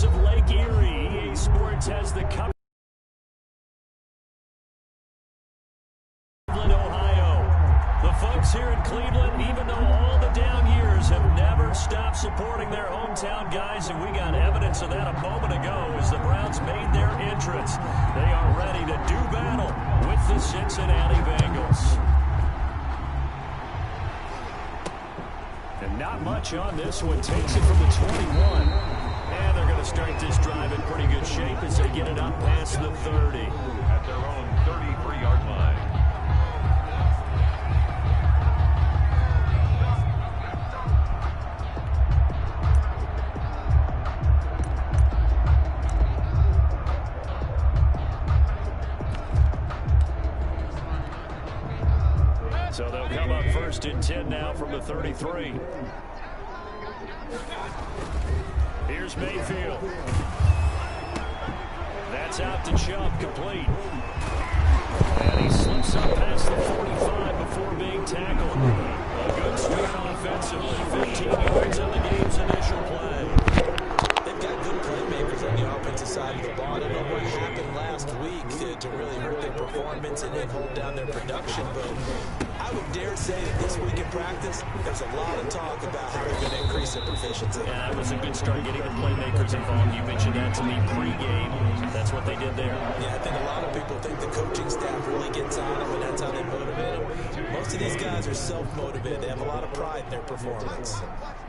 of Lake Erie, EA Sports has the cover. Ohio. The folks here in Cleveland, even though all the down years, have never stopped supporting their hometown guys, and we got evidence of that a moment ago as the Browns made their entrance. They are ready to do battle with the Cincinnati Bengals. And not much on this one. Takes it from the 21. And they're going to start this drive in pretty good shape as they get it up past the 30. At their own 33-yard line. So they'll come up 1st and 10 now from the 33. Here's Mayfield. That's out to Chubb, complete. And he slips up past the 45 before being tackled. A good start offensively. 15 yards on the game's initial play. They've got good playmakers on the offensive side of the ball. I don't know what happened last week to really hurt their performance and then hold down their production, but I would dare say that this week in practice, there's a lot of talk about how they're going to increase their proficiency. Yeah, that was a good start getting the playmakers involved. You mentioned that to me pregame. That's what they did there. Yeah, I think a lot of people think the coaching staff really gets on them, and that's how they motivate them. Most of these guys are self-motivated. They have a lot of pride in their performance.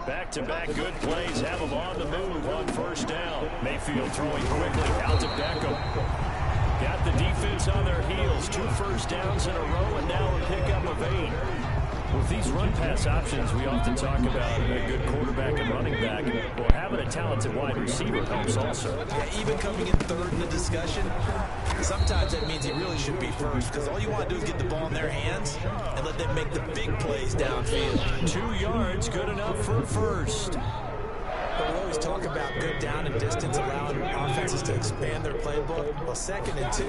Back-to-back good plays have them on the move on 1st down. Mayfield throwing quickly out to Beckham. Got the defense on their heels. 2 first downs in a row, and now a pickup of 8. With these run-pass options, we often talk about a good quarterback and running back. Well, having a talented wide receiver helps also. Yeah, even coming in 3rd in the discussion, sometimes that means he really should be 1st, because all you want to do is get the ball in their hands and let them make the big plays downfield. 2 yards, good enough for 1st. But we always talk about good down and distance around offenses to expand their playbook. Well, 2nd and 2,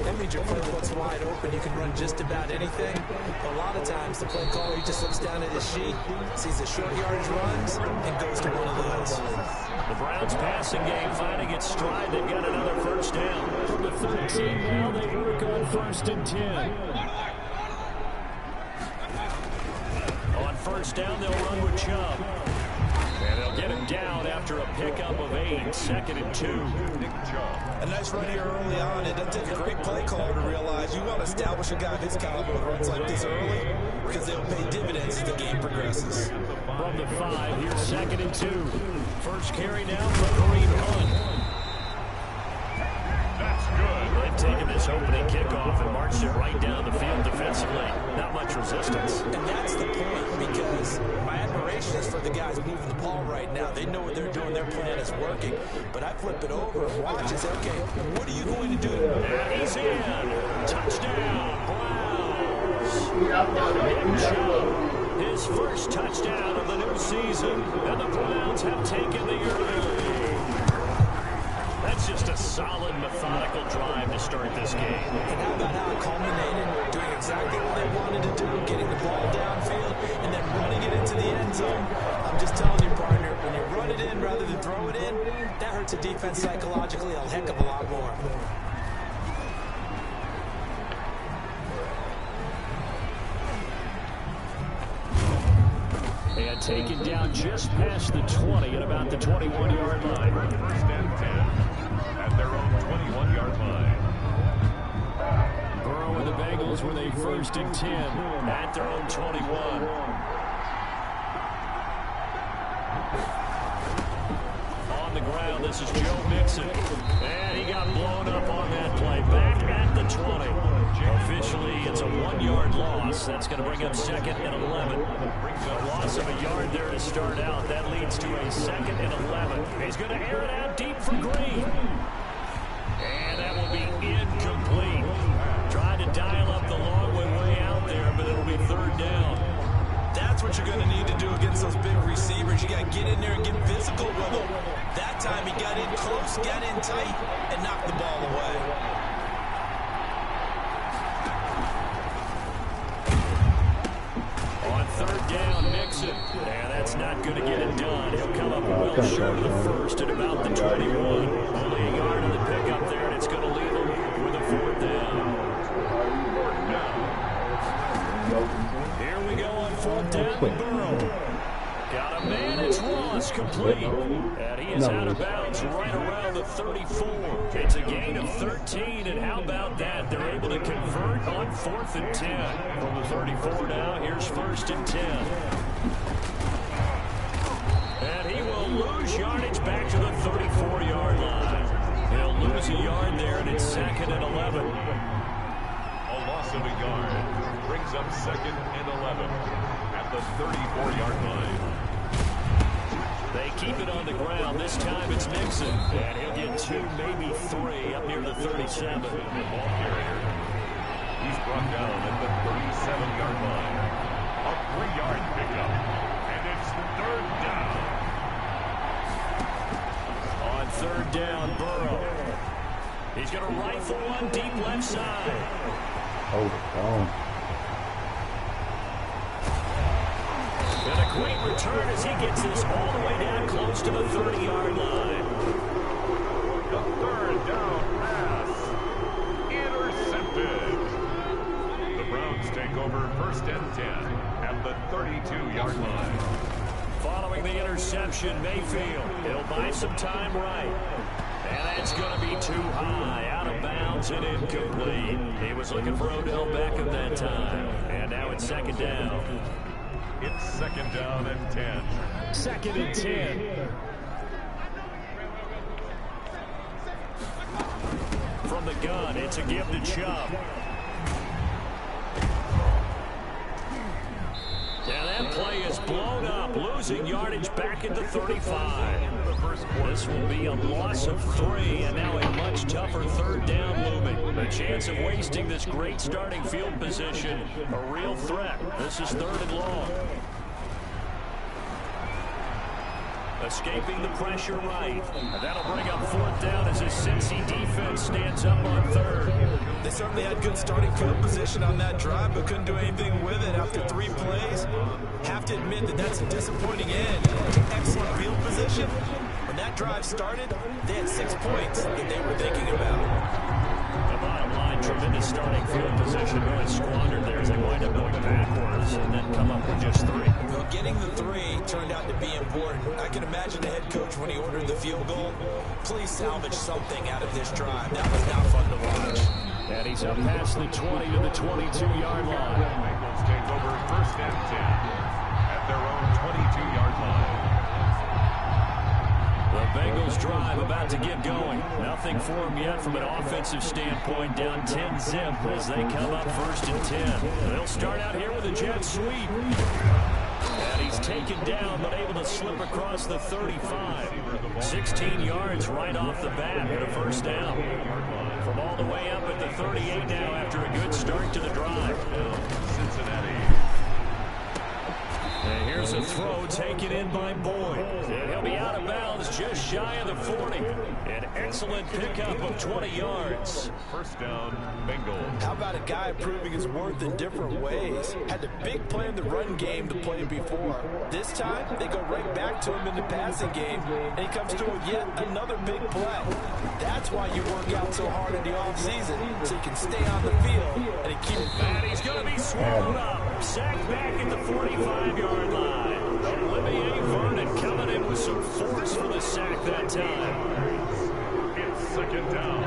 that means your playbook's wide open. You can run just about anything. But a lot of times, the play caller, he just looks down at his sheet, sees the short yardage runs, and goes to one of those. The Browns passing game finding its stride. They've got another 1st down. From the 13 now, they work on 1st and 10. On 1st down, they'll run with Chubb. And they'll get him down after a pickup of 8. 2nd and 2. A nice run here early on. It doesn't take a great play caller to realize you want to establish a guy of his caliber with runs like this early, because they'll pay dividends as the game progresses. From the 5, here's 2nd and 2. First carry now for Kareem Hunt. That's good. They've taken this opening kickoff and marched it right down the field defensively. Not much resistance. And that's the point, because my admiration is for the guys moving the ball right now. They know what they're doing. Their plan is working. But I flip it over and watch and say, okay, what are you going to do? And he's in. Touchdown, Browns. His first touchdown of the new season. And the Browns have taken the early lead. That's just a solid, methodical drive to start this game. And how about how it culminated? Doing exactly what they wanted to do, getting the ball downfield, and then running it into the end zone. I'm just telling you, partner, when you run it in rather than throw it in, that hurts a defense psychologically a heck of a lot more. And taken down just past the 20 at about the 21-yard line. 1st and 10 at their own 21-yard line. Burrow and the Bengals with a 1st and 10 at their own 21. On the ground, this is Joe Mixon. And he got blown up on that play. Back at the 20. Officially, it's a 1-yard loss. That's going to bring up 2nd and 11. A loss of a yard there to start out. That leads to a 2nd and 11. He's going to air it out deep for Green. And that will be incomplete. Tried to dial up the long way out there, but it'll be 3rd down. That's what you're going to need to do against those big receivers. You got to get in there and get physical with them. That time he got in close, got in tight, and knocked the ball away. On 3rd down, Mixon. And that's not going to get it done. He'll come up well short of the 1st at about the 21. is complete. And he is out of bounds right around the 34. It's a gain of 13, and how about that? They're able to convert on 4th and 10. From the 34 now, here's 1st and 10. And he will lose yardage back to the 34-yard line. He'll lose a yard there, and it's 2nd and 11. A loss of a yard brings up 2nd and 11 at the 34-yard line. They keep it on the ground. This time it's Nixon. And he'll get 2, maybe 3 up near the 37. The ball carrier. He's brought down at the 37-yard line. A 3-yard pickup. And it's 3rd down. On 3rd down, Burrow. He's going to rifle one deep left side. Oh, And a great return as he gets this all the way down close to the 30-yard line. The 3rd down pass. Intercepted. The Browns take over 1st and 10 at the 32-yard line. Following the interception, Mayfield. He'll buy some time right. And that's going to be too high. Out of bounds and incomplete. He was looking for Odell Beckham that time. And now it's 2nd down. It's 2nd down and 10. 2nd and 10. From the gun, it's a give to Chubb. Now that play is blown up, losing yardage back at the 35. This will be a loss of 3, and now a much tougher 3rd down looming. The chance of wasting this great starting field position, a real threat. This is 3rd and long. Escaping the pressure right. And that'll bring up 4th down as his Cincy defense stands up on 3rd. They certainly had good starting field position on that drive, but couldn't do anything with it after 3 plays. Have to admit that that's a disappointing end. Excellent field position. When that drive started, they had 6 points that they were thinking about. The bottom line, tremendous starting field position really squandered there as they wind up going backwards and then come up with just 3. Well, getting the 3 turned out to be important. I can imagine the head coach when he ordered the field goal. Please salvage something out of this drive. That was not fun to watch. And he's up past the 20 to the 22-yard line. Bengals take over 1st and 10 at their own 22-yard line. The Bengals drive about to get going. Nothing for them yet from an offensive standpoint. Down 10-zip as they come up 1st and 10. They'll start out here with a jet sweep. And he's taken down, but able to slip across the 35. 16 yards right off the bat and a 1st down. From all the way up at the 38 now after a good start to the drive. Cincinnati. And here's a throw taken in by Boyd. And he'll be out of bounds just shy of the 40. An excellent pickup of 20 yards. 1st down, Bengals. How about a guy proving his worth in different ways? Had the big play in the run game to play before. This time, they go right back to him in the passing game, and he comes through with yet another big play. That's why you work out so hard in the offseason, so you can stay on the field and keep it. And he's going to be swallowed up. Sacked back at the 45-yard line. Olivier Vernon coming in with some force for the sack that time. It's 2nd down.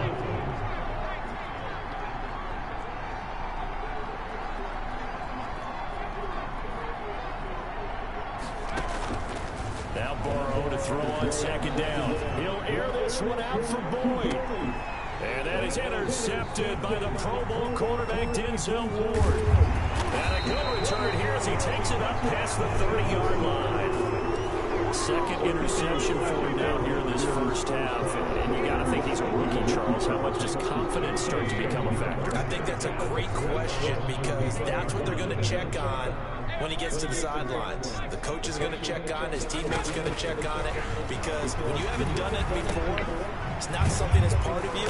Now Burrow to throw on 2nd down. He'll air this one out for Boyd. And that is intercepted by the Pro Bowl quarterback Denzel Ward. And a good return here as he takes it up past the 30-yard line. 2nd interception for him down here in this 1st half. And you got to think he's a rookie, Charles. How much does confidence start to become a factor? I think that's a great question because that's what they're going to check on when he gets to the sidelines. The coach is going to check on it. His teammates are going to check on it because when you haven't done it before, it's not something that's part of you.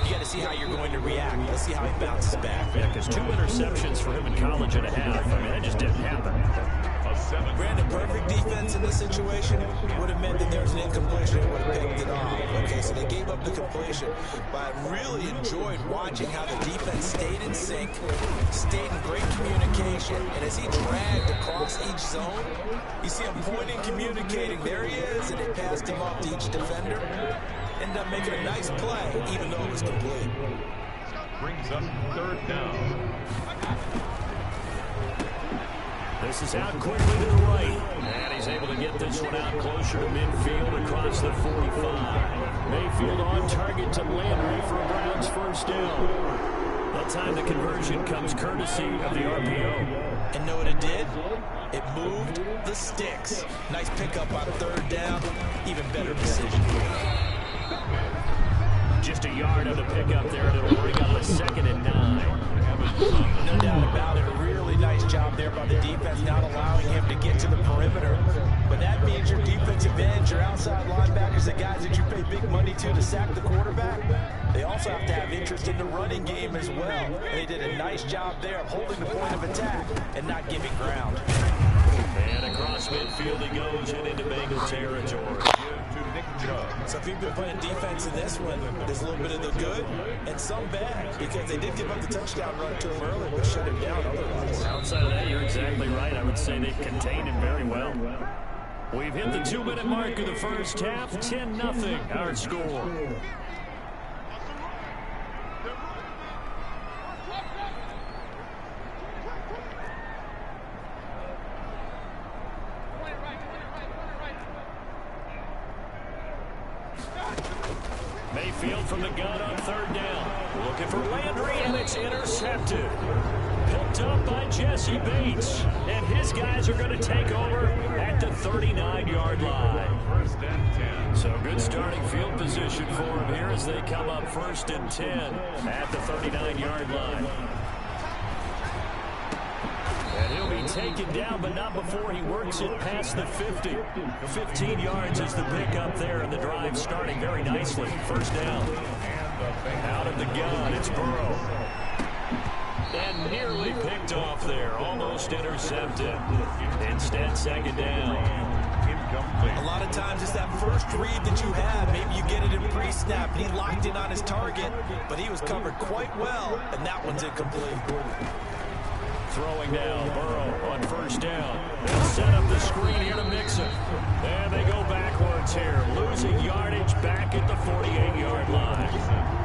You got to see how you're going to react. Let's see how he bounces back. Yeah, because 2 interceptions for him in college and a half. I mean, that just didn't happen. A a 7. Brandon, perfect defense in this situation would have meant that there was an incompletion and would have picked it off. Okay, so they gave up the completion. But I really enjoyed watching how the defense stayed in sync, stayed in great communication, and as he dragged across each zone, you see him pointing, communicating. There he is, and they passed him off to each defender. Ended up making a nice play, even though it was complete. Brings up 3rd down. This is out quickly to the right. And he's able to get this one out closer to midfield across the 45. Mayfield on target to Landry for a Browns first down. That time the conversion comes courtesy of the RPO. And know what it did? It moved the sticks. Nice pickup on 3rd down. Even better decision. Just a yard of the pickup there, and it'll bring up a 2nd and 9. No doubt about it. A really nice job there by the defense, not allowing him to get to the perimeter. But that means your defensive ends, your outside linebackers, the guys that you pay big money to sack the quarterback, they also have to have interest in the running game as well. And they did a nice job there of holding the point of attack and not giving ground. And across midfield he goes and into Bengal territory. So if you've been playing defense in this one, there's a little bit of the good and some bad, because they did give up the touchdown run to him early, but shut him down otherwise. Outside of that, you're exactly right. I would say they've contained him very well. We've hit the 2-minute mark of the first half. 10-0 our score. Mayfield from the gun on 3rd down. Looking for Landry, and it's intercepted. Picked up by Jesse Bates. And his guys are going to take over at the 39-yard line. 1st and 10. So good starting field position for him here as they come up 1st and 10 at the 39-yard line. And he'll be taken down, but not before he works it past the 50. 15 yards is the pickup there, and the drive starting very nicely. 1st down. Out of the gun, it's Burrow. And nearly picked off there, almost intercepted. Instead, 2nd down. A lot of times it's that first read that you have. Maybe you get it in pre-snap, and he locked in on his target, but he was covered quite well, and that one's incomplete. Throwing now, Burrow on 1st down. They'll set up the screen here to Mixon. And they go backwards here, losing yardage back at the 48-yard line.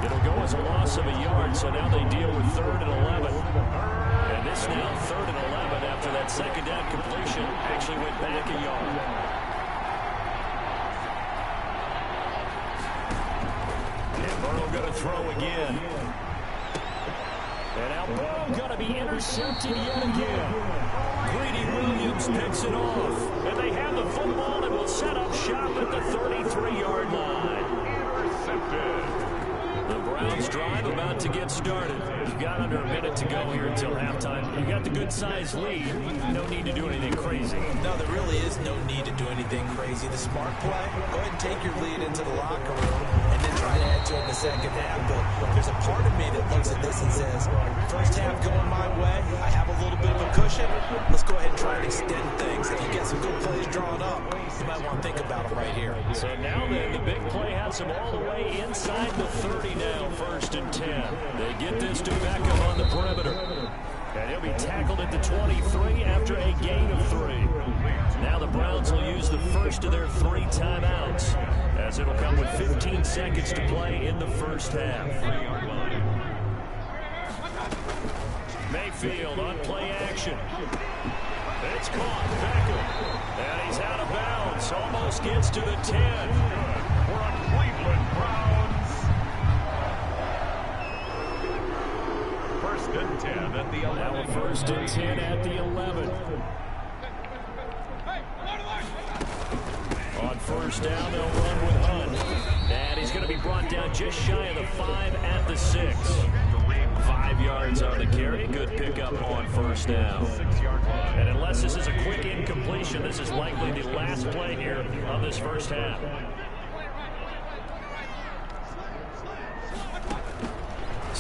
It'll go as a loss of a yard, so now they deal with 3rd and 11. And this now 3rd and 11 after that 2nd down completion actually went back a yard. And Burrow going to throw again. And now Burrow going to be intercepted yet again. Greedy Williams picks it off. And they have the football and will set up shop at the 33-yard line. Intercepted. The Browns drive about to get started. You've got under a minute to go here until halftime. You've got the good-sized lead. No need to do anything crazy. No, there really is no need to do anything crazy. The smart play, go ahead and take your lead into the locker room and then try to add to it in the 2nd half. But there's a part of me that looks at this and says, 1st half going my way, I have a little bit of a cushion. Let's go ahead and try and extend things. If you get some good plays drawn up, you might want to think about them right here. So now then, the big play has them all the way inside the 30 now, 1st and 10. They get this to Beckham on the perimeter. And he'll be tackled at the 23 after a gain of 3. Now the Browns will use the first of their 3 timeouts, as it'll come with 15 seconds to play in the 1st half. Mayfield on play action. It's caught. Beckham. And he's out of bounds. Almost gets to the 10. For a Cleveland Browns. 1st and 10 at the 11. Now 1st and 10 at the 11. On 1st down, they'll run with Hunt. And he's going to be brought down just shy of the 5 at the 6. 5 yards on the carry. Good pickup on 1st down. And unless this is a quick incompletion, this is likely the last play here of this 1st half.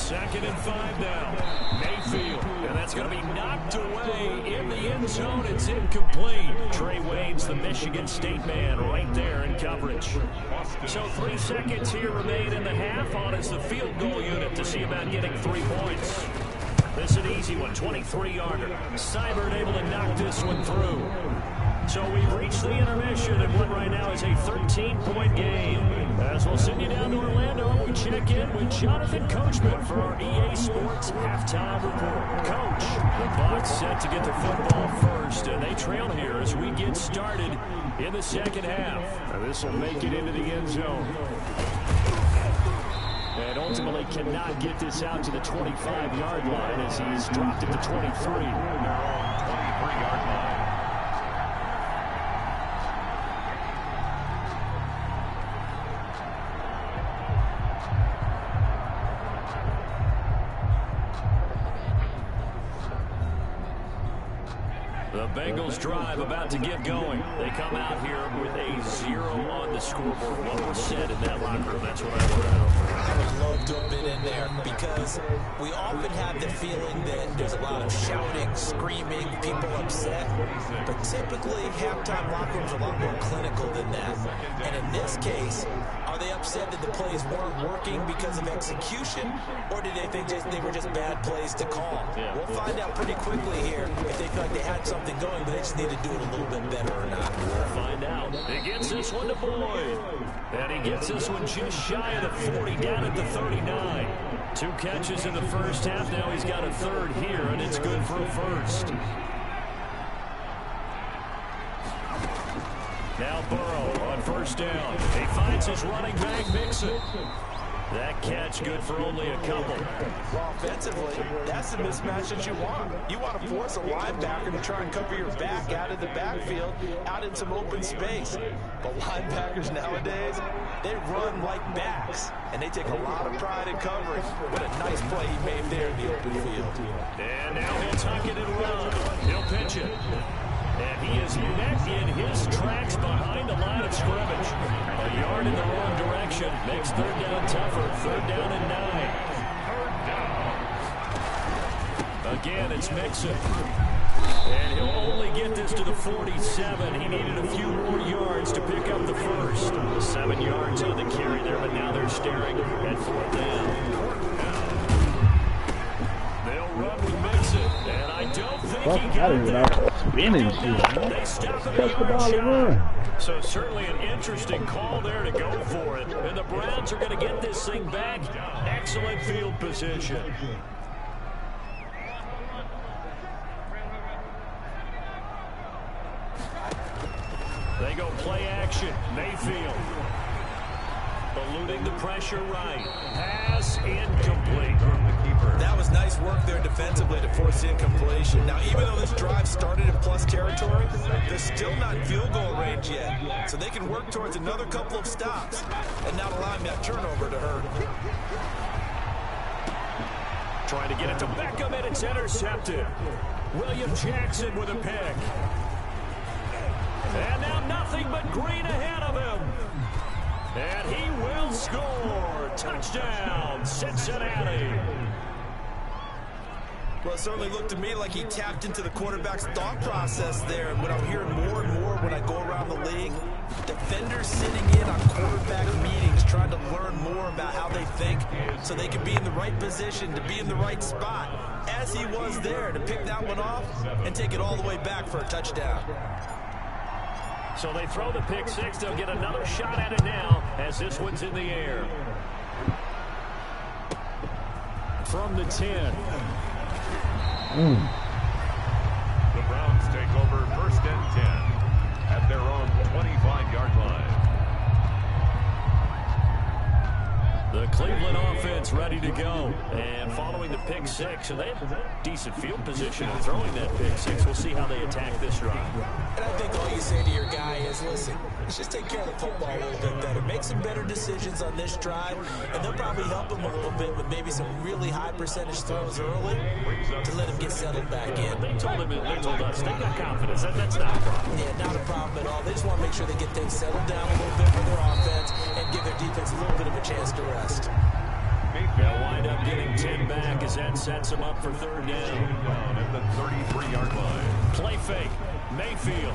2nd and 5 now. Mayfield, and that's going to be knocked away in the end zone. It's incomplete. Trey Wayne's the Michigan State man right there in coverage. So 3 seconds here remain in the half. On is the field goal unit to see about getting 3 points. This is an easy one, 23-yarder. Seibert able to knock this one through. So we've reached the intermission, and what right now is a 13-point game. As we'll send you down to Orlando, we check in with Jonathan Coachman for our EA Sports Halftime Report. Coach, the Bucs set to get the football first, and they trail here as we get started in the second half. And this will make it into the end zone. And ultimately cannot get this out to the 25-yard line as he's dropped it to 23. They're on 23-yard line. The Bengals drive about to get going. They come out here with a 0 on the scoreboard. What was said in that locker room? That's what I want to know. I would love to have been in there because we often have the feeling that there's a lot of shouting, screaming, people upset. But typically, halftime locker rooms are a lot more clinical than that. And in this case, are they upset that the plays weren't working because of execution? Or did they think they were just bad plays to call? Yeah. We'll find out pretty quickly here if they feel like they had something going, but they just need to do it a little bit better or not. We'll find out. He gets this one to Boyd. And he gets this one just shy of the 40, down at the 39. 2 catches in the first half. Now he's got a 3rd here, and it's good for a first. Now Burrow on 1st down. He finds his running back, Mixon. That catch good for only a couple. Well, offensively, that's the mismatch that you want. You want to force a linebacker to try and cover your back out of the backfield, out in some open space. But linebackers nowadays, they run like backs, and they take a lot of pride in covering. What a nice play he made there in the open field. And now he'll tuck it and run. He'll pitch it. And he is met in his tracks behind the line of scrimmage. A yard in the wrong direction. Makes 3rd down tougher. 3rd down and 9. Again, it's Mixon. And he'll only get this to the 47. He needed a few more yards to pick up the first. 7 yards on the carry there, but now they're staring at 4th down. They'll run with Mixon, and I don't think he got there. Spinning shit. They stop at the yard shot. So certainly an interesting call there to go for it. And the Browns are going to get this thing back. Excellent field position. They go play action. Mayfield. Eluding the pressure right. Pass incomplete. That was nice work there defensively to force incompletion. Now, even though this drive started in plus territory, they're still not in field goal range yet. So they can work towards another couple of stops and not allowing that turnover to hurt. Trying to get it to Beckham, and it's intercepted. William Jackson with a pick. And now nothing but green ahead of him. And he will score. Touchdown, Cincinnati. Well, it certainly looked to me like he tapped into the quarterback's thought process there. And what I'm hearing more and more when I go around the league, defenders sitting in on quarterback meetings trying to learn more about how they think so they can be in the right position to be in the right spot, as he was there to pick that one off and take it all the way back for a touchdown. So they throw the pick six. They'll get another shot at it now as this one's in the air. From the 10. The Browns take over 1st and 10 at their own 25-yard line. The Cleveland offense ready to go. And following the pick six, and they have decent field position in throwing that pick six. We'll see how they attack this drive. And I think all you say to your guy is, listen, let's just take care of the football a little bit better. Make some better decisions on this drive, and they'll probably help him a little bit with maybe some really high percentage throws early to let him get settled back in. They told us, they got confidence. That's not a problem. Yeah, not a problem at all. They just want to make sure they get things settled down a little bit for their offense and give their defense a little bit of a chance to rest. They'll wind up getting 10 back as that sets them up for third down. Down at the 33-yard line. Play fake. Mayfield.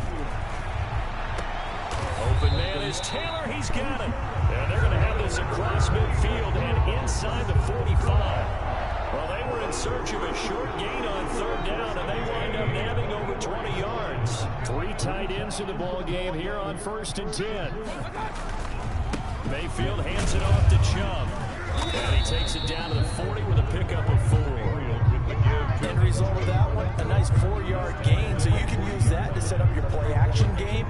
Open man is Taylor. He's got it. And they're going to have this across midfield and inside the 45. Well, they were in search of a short gain on third down, and they wind up nabbing over 20 yards. 3 tight ends in the ball game here on 1st and 10. Mayfield hands it off to Chubb. And he takes it down to the 40 with a pickup of 4. End result of that one, a nice 4-yard gain, so you can use that to set up your play-action game,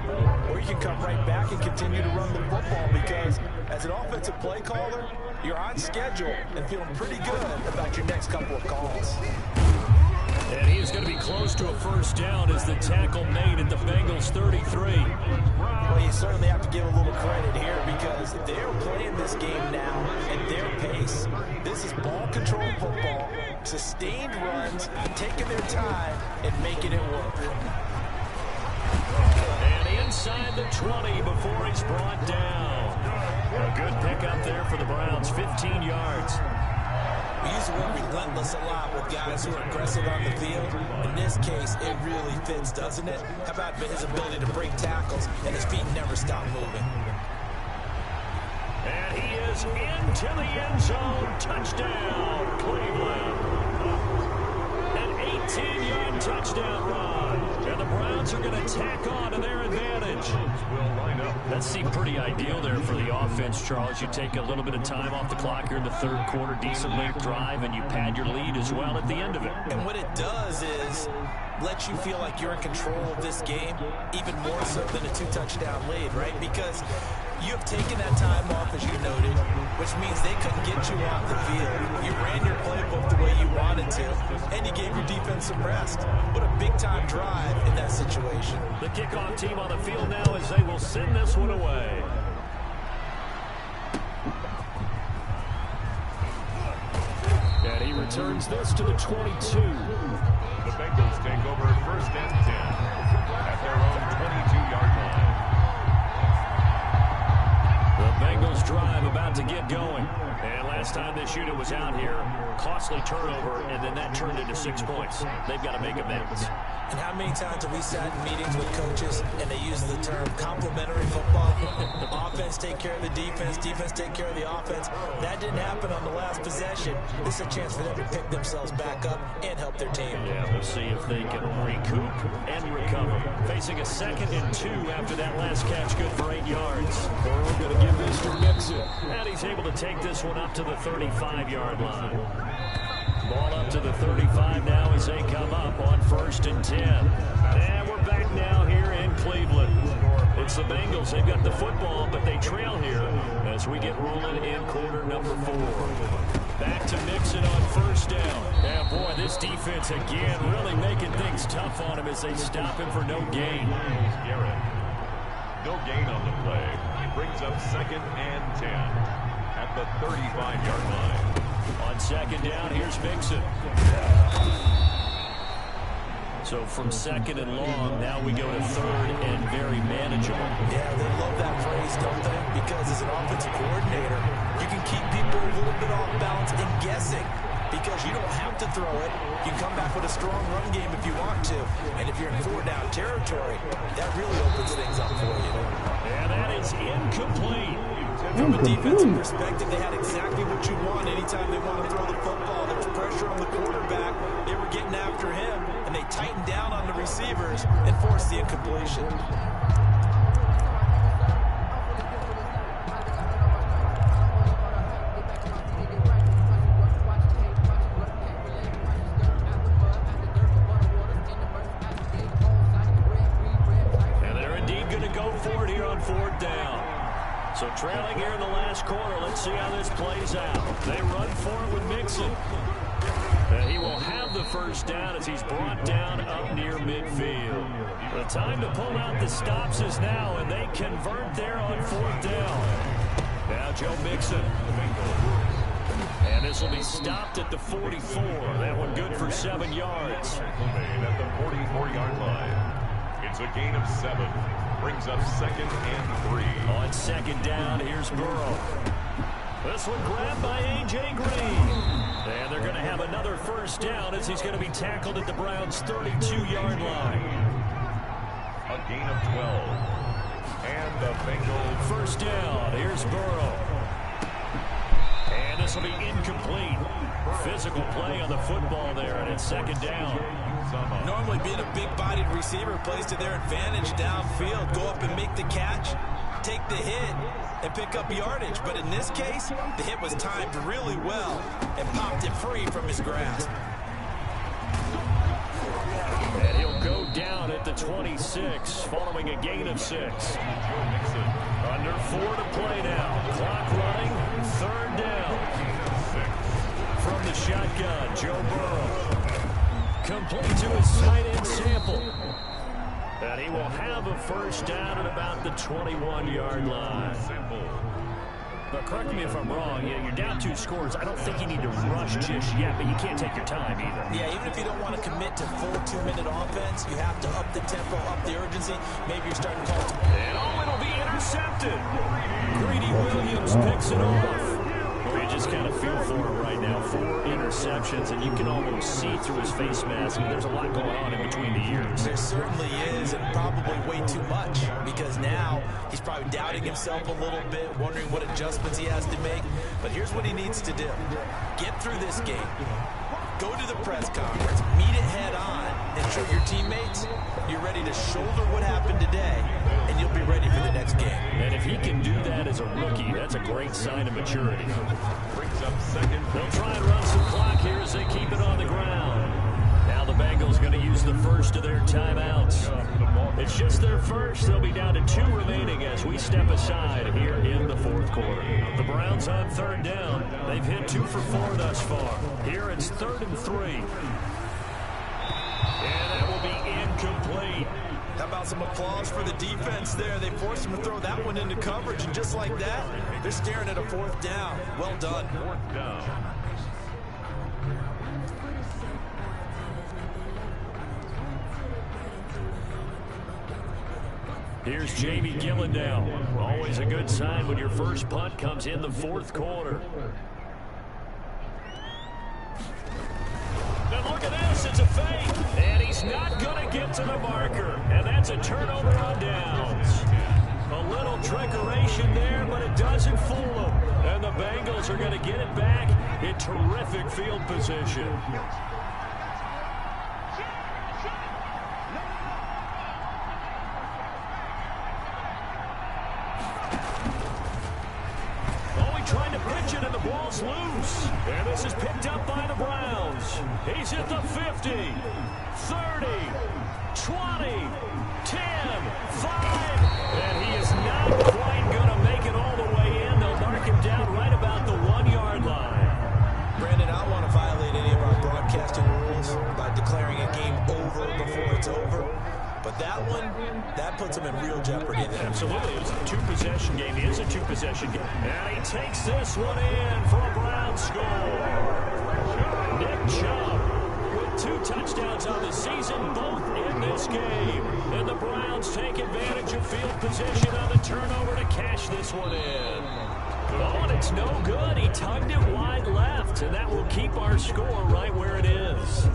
or you can come right back and continue to run the football because as an offensive play caller, you're on schedule and feeling pretty good about your next couple of calls. And he is going to be close to a first down as the tackle made at the Bengals 33. Well, you certainly have to give a little credit here because they're playing this game now at their pace. This is ball control football, sustained runs, taking their time and making it work. And inside the 20 before he's brought down. A good pickup there for the Browns, 15 yards. We use the word relentless a lot with guys who are aggressive on the field. In this case, it really fits, doesn't it? How about his ability to break tackles and his feet never stop moving? And he is into the end zone. Touchdown, Cleveland. An 18-yard touchdown run. And the Browns are going to tack on to their advantage. That seemed pretty ideal there for the offense, Charles. You take a little bit of time off the clock here in the third quarter, decent length drive, and you pad your lead as well at the end of it. And what it does is let you feel like you're in control of this game, even more so than a 2-touchdown lead, right? Because you have taken that time off, as you noted, which means they couldn't get you off the field. You ran your playbook the way you wanted to, and you gave your defense some rest. What a big-time drive in that situation. The kickoff team on the field now as they will send this one away. And he returns this to the 22. The Bengals take over 1st and 10 at their own 22-yard line. The Bengals drive about to get going. And last time this unit was out here, costly turnover, and then that turned into 6 points. They've got to make amends. And how many times have we sat in meetings with coaches and they use the term complementary football? Offense take care of the defense, defense take care of the offense. That didn't happen on the last possession. This is a chance for them to pick themselves back up and help their team. Yeah, we'll see if they can recoup and recover. Facing a 2nd and 2 after that last catch, good for 8 yards. Burrow going to give this to Mixon. And he's able to take this one up to the 35-yard line. Ball up to the 35 now as they come up on 1st and 10. And we're back now here in Cleveland. It's the Bengals. They've got the football, but they trail here as we get rolling in quarter number 4. Back to Mixon on 1st down. And boy, this defense again really making things tough on him as they stop him for no gain. Garrett. No gain on the play. Brings up 2nd and 10 at the 35-yard line. On 2nd down, here's Mixon. So from 2nd and long, now we go to 3rd and very manageable. Yeah, they love that phrase, don't they? Because as an offensive coordinator, you can keep people a little bit off balance and guessing because you don't have to throw it. You can come back with a strong run game if you want to. And if you're in 4-down territory, that really opens things up for you. And that is incomplete. From a defensive perspective, they had exactly what you want anytime they want to throw the football. There was pressure on the quarterback. They were getting after him, and they tightened down on the receivers and forced the incompletion. And they're indeed going to go for it here on 4th down. So trailing here in the last quarter, let's see how this plays out. They run for it with Mixon. And he will have the first down as he's brought down up near midfield. The time to pull out the stops is now, and they convert there on 4th down. Now Joe Mixon. And this will be stopped at the 44. That one good for 7 yards. At the 44-yard line. It's a gain of 7. Brings up 2nd and 3. On 2nd down, here's Burrow. This one grabbed by A.J. Green. And they're going to have another first down as he's going to be tackled at the Browns' 32-yard line. A gain of 12. And the Bengals. First down. Here's Burrow. And this will be incomplete. Physical play on the football there, and it's second down. Normally being a big-bodied receiver plays to their advantage downfield. Go up and make the catch, take the hit, and pick up yardage. But in this case, the hit was timed really well and popped it free from his grasp. And he'll go down at the 26, following a gain of 6. Under 4 to play now. Clock running, third down. From the shotgun, Joe Burrow. Complete to his tight end Sample. And he will have a first down at about the 21-yard line. But correct me if I'm wrong, you're down 2 scores. I don't think you need to rush just yet, but you can't take your time either. Yeah, even if you don't want to commit to full 2-minute offense, you have to up the tempo, up the urgency. Maybe you're starting to call it. And it'll be intercepted. Greedy Williams picks it off. Well, you just kind of feel for him right now. 4 interceptions, and you can almost see through his face mask. I mean, there's a lot going on in between the ears. There certainly is, and probably way too much, because now he's probably doubting himself a little bit, wondering what adjustments he has to make. But here's what he needs to do. Get through this game. Go to the press conference, meet it head on, and show your teammates you're ready to shoulder what happened today, and you'll be ready for the next game. And if he can do that as a rookie, that's a great sign of maturity. Brings up second. They'll try and run some clock here as they keep it on the ground. Now the Bengals going to use the first of their timeouts. It's just their first. They'll be down to 2 remaining as we step aside here in the 4th quarter. The Browns on third down. They've hit 2 for 4 thus far. Here it's 3rd and 3. And that will be incomplete. How about some applause for the defense there? They forced him to throw that one into coverage, and just like that, they're staring at a 4th down. Well done. 4th down. Here's Jamie Gillen. Always a good sign when your first punt comes in the 4th quarter. And look at this, it's a fake. And he's not going to get to the marker. And that's a turnover on downs. A little trickeration there, but it doesn't fool them. And the Bengals are going to get it back in terrific field position. Trying to pitch it, and the ball's loose. And this is picked up by the Browns. He's at the 50, 30, 20, 10, 5. And he is not quite going to make it all the way in. They'll mark him down right about the 1-yard line. Brandon, I don't want to violate any of our broadcasting rules by declaring a game over before it's over. But that one, that puts him in real jeopardy there. Absolutely. It's a 2-possession game. It is a 2-possession game. And he takes this one in for a Brown score. Nick Chubb with 2 touchdowns on the season, both in this game. And the Browns take advantage of field position on the turnover to cash this one in. Oh, and it's no good. He tugged it wide left, and that will keep our score right where it is.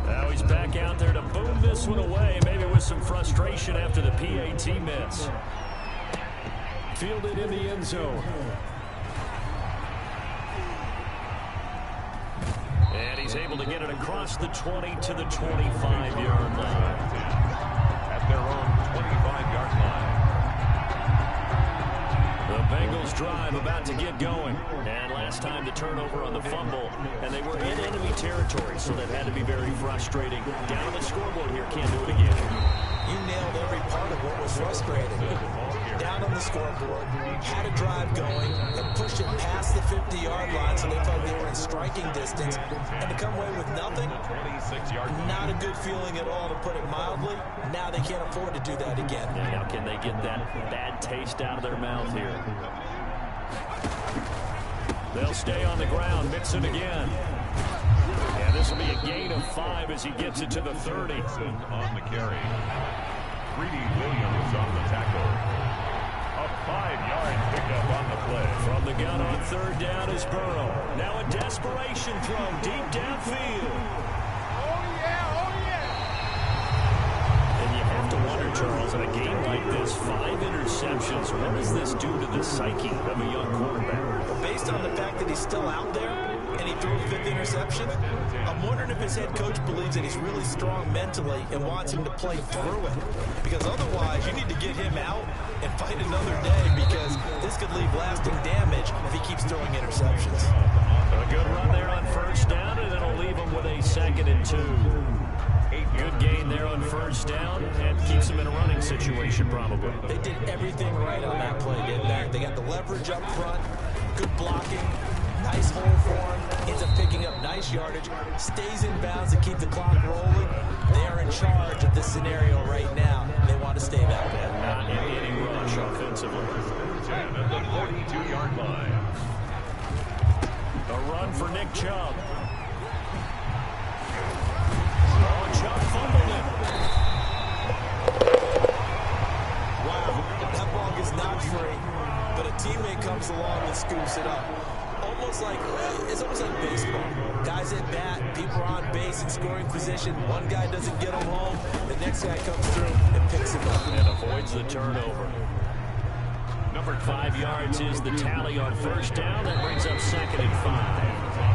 Now he's back out there to boom this one away, maybe with some frustration after the PAT miss. Fielded in the end zone. And he's able to get it across the 20 to the 25-yard line. At their own 25-yard line. The Bengals drive about to get going. And last time the turnover on the fumble, and they were in enemy territory, so that had to be very frustrating. Down on the scoreboard here, can't do it again. You nailed every part of what was frustrating. Down on the scoreboard, had a drive going, and pushed it past the 50-yard line, so they felt they were in striking distance. And to come away with nothing, not a good feeling at all, to put it mildly. Now they can't afford to do that again. Yeah, how can they get that bad taste out of their mouth here? They'll stay on the ground, mix it again. And this will be a gain of 5 as he gets it to the 30. On the carry. Greedy Williams on the tackle. A 5-yard pickup on the play. From the gun on third down is Burrow. Now a desperation throw deep downfield. Charles, in a game like this, 5 interceptions. What does this do to the psyche of a young quarterback? Well, based on the fact that he's still out there and he threw a 5th interception, I'm wondering if his head coach believes that he's really strong mentally and wants him to play through it. Because otherwise, you need to get him out and fight another day, because this could leave lasting damage if he keeps throwing interceptions. A good run there on first down, and it'll leave him with a 2nd and 2. Good gain there on first down, and keeps him in a running situation probably. They did everything right on that play, didn't they? They got the leverage up front, good blocking, nice hole for him, ends up picking up nice yardage, stays in bounds to keep the clock rolling. They are in charge of this scenario right now. They want to stay that way. Not in any rush offensively. 10 at the 42-yard line. A run for Nick Chubb. Chubb fumbled it. Wow, that ball gets knocked free, but a teammate comes along and scoops it up. It's almost like baseball. Guys at bat, people are on base in scoring position. One guy doesn't get him home, the next guy comes through and picks him up. And avoids the turnover. Number 5 yards is the tally on first down. That brings up 2nd and 5.